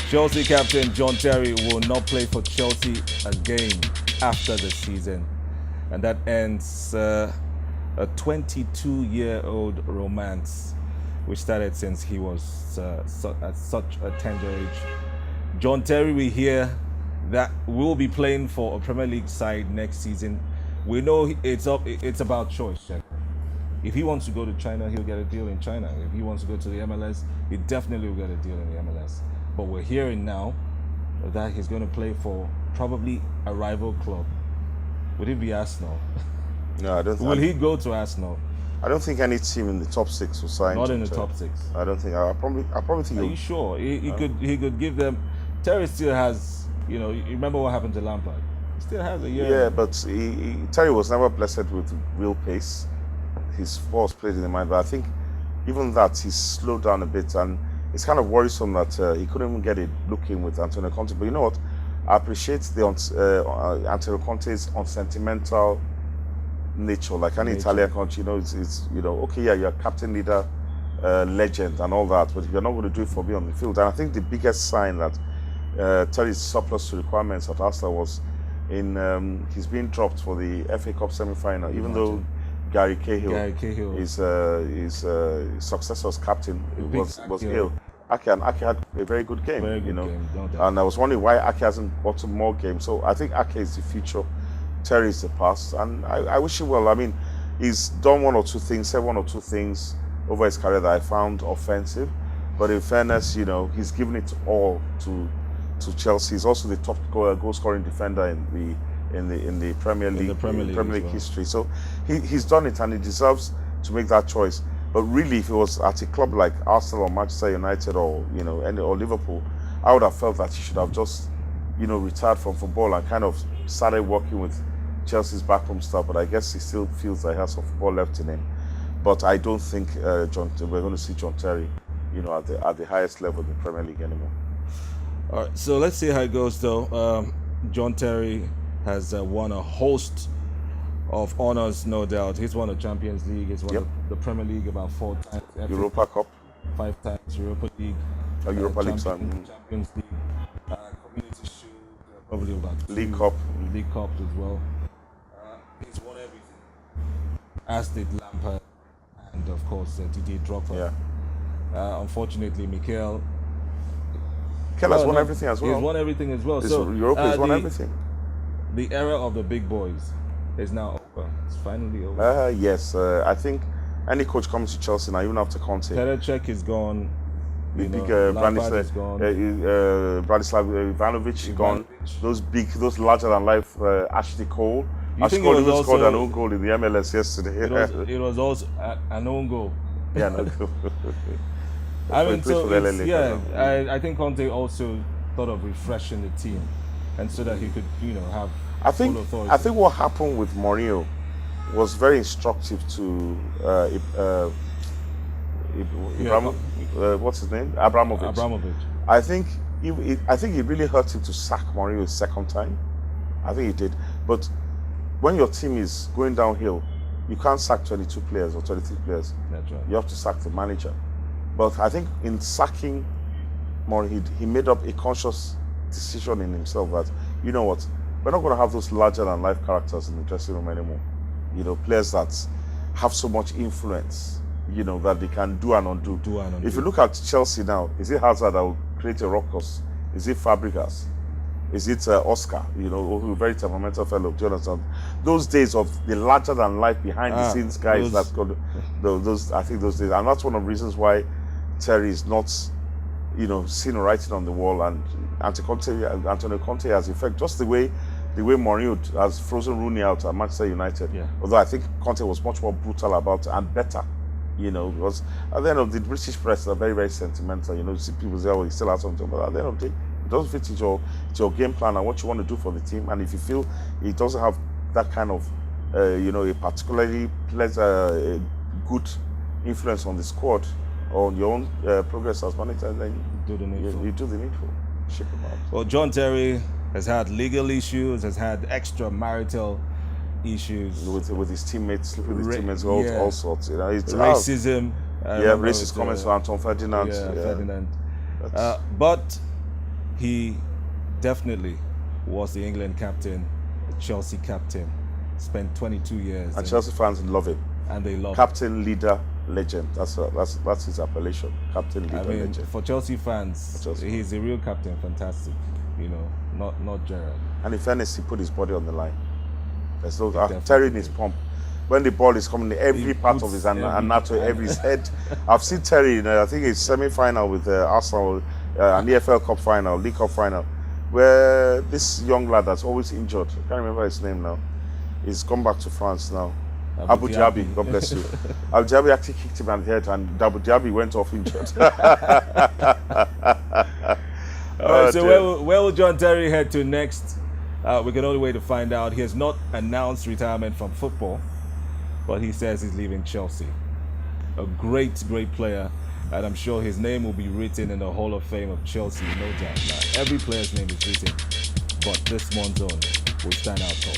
Chelsea captain John Terry will not play for Chelsea again after the season. And that ends a 22-year-old romance, which started since he was at such a tender age. John Terry, we hear that will be playing for a Premier League side next season. We know it's about choice. If he wants to go to China, he'll get a deal in China. If he wants to go to the MLS, he definitely will get a deal in the MLS. But we're hearing now that he's going to play for probably a rival club. Would it be Arsenal? No, I don't. Will he go to Arsenal? I don't think any team in the top six will sign. Not in the top six. I don't think. I probably think. Are you sure? He could give them. Terry still has. You remember what happened to Lampard? He still has a year. Yeah, but Terry was never blessed with real pace. His ball was played in the mind, but I think even that he's slowed down a bit, and it's kind of worrisome that he couldn't even get it looking with Antonio Conte. But you know what? I appreciate the Antonio Conte's unsentimental nature, like any Italian country. It's okay, yeah, you're captain, leader, legend, and all that, but you're not going to do it for me on the field. And I think the biggest sign that Terry's surplus to requirements at Arsenal was in he's being dropped for the FA Cup semi-final, even though Gary Cahill, his successor's captain, was ill. Ake had a very good game, and I was wondering why Ake hasn't got some more games. So I think Ake is the future, Terry is the past, and I wish him well. I mean, he's done one or two things, said one or two things over his career that I found offensive, but in fairness, he's given it all to Chelsea. He's also the top goal-scoring defender in the Premier League history. So he's done it, and he deserves to make that choice. But really, if it was at a club like Arsenal or Manchester United or or Liverpool, I would have felt that he should have just retired from football and kind of started working with Chelsea's backroom staff. But I guess he still feels that he has some football left in him. But I don't think we're going to see John Terry at the highest level in the Premier League anymore. All right, so let's see how it goes though. John Terry has won a host of honors, no doubt. He's won the Champions League, he's won the Premier League about 4 times, Europa Cup 5 times, Europa League, Europa League, Champions League, Community Shield, probably about 2 League Cup as well. He's won everything, as did Lampard, and of course Didier Drogba. Unfortunately, Mikel has won everything as well. He's won everything as well. So Europa has won everything. The era of the big boys is now over. It's finally over. Yes, I think any coach coming to Chelsea now, even after Conte. Petr Cech is gone. Branislav is gone. Branislav Ivanovic gone. Those larger than life. Ashley Cole. Ashley Cole even scored an own goal in the MLS yesterday. It was also an own goal. Yeah, no. I mean, I think Conte also thought of refreshing the team, and so that he could, have full authority. I think what happened with Mourinho was very instructive to what's his name? Abramovich. I think it really hurt him to sack Mourinho a second time. I think it did. But when your team is going downhill, you can't sack 22 players or 23 players. That's right. You have to sack the manager. But I think in sacking Mourinho, he made up a conscious decision in himself that, you know what, we're not going to have those larger-than-life characters in the dressing room anymore. Players that have so much influence, that they can do and undo. If you look at Chelsea now, is it Hazard that will create a ruckus? Is it Fabregas? Is it Oscar? A very temperamental fellow, Jonathan. Those days of the larger-than-life, behind-the-scenes guys I think those days, and that's one of the reasons why Terry is not, seen writing on the wall, and Antonio Conte has, in fact, just the way Mourinho has frozen Rooney out at Manchester United. Yeah. Although I think Conte was much more brutal about it and better, because at the end of the British press are very, very sentimental. You see people say, "Oh, he still has something," but at the end of the day, it doesn't fit into your game plan and what you want to do for the team. And if you feel it doesn't have that kind of, a particularly good influence on the squad or on your own progress as manager, then you do the needful. Ship him out. Well, John Terry has had legal issues, has had extramarital issues with his teammates, all sorts. It's racism. Racist comments from Anton Ferdinand. Ferdinand. But He definitely was the England captain, the Chelsea captain, spent 22 years. And Chelsea fans love him. And they love Captain, leader, legend. That's his appellation. Captain, leader, legend. For Chelsea fans, he's a real captain, fantastic. You know, not Gerrard. And in fairness, he put his body on the line. There's no Terry in his pump. When the ball is coming, every part of his anatomy, every head. I've seen Terry in, I think it's semi-final with Arsenal, an EFL Cup final, League Cup final, where this young lad that's always injured, I can't remember his name now, he's come back to France now. Abu Dhabi, God bless you. Abu Dhabi actually kicked him on the head, and Abu Dhabi went off injured. So where will John Terry head to next? We can only wait to find out. He has not announced retirement from football, but he says he's leaving Chelsea. A great player, and I'm sure his name will be written in the Hall of Fame of Chelsea, no doubt. Now, every player's name is written, but this one's own will stand out tall.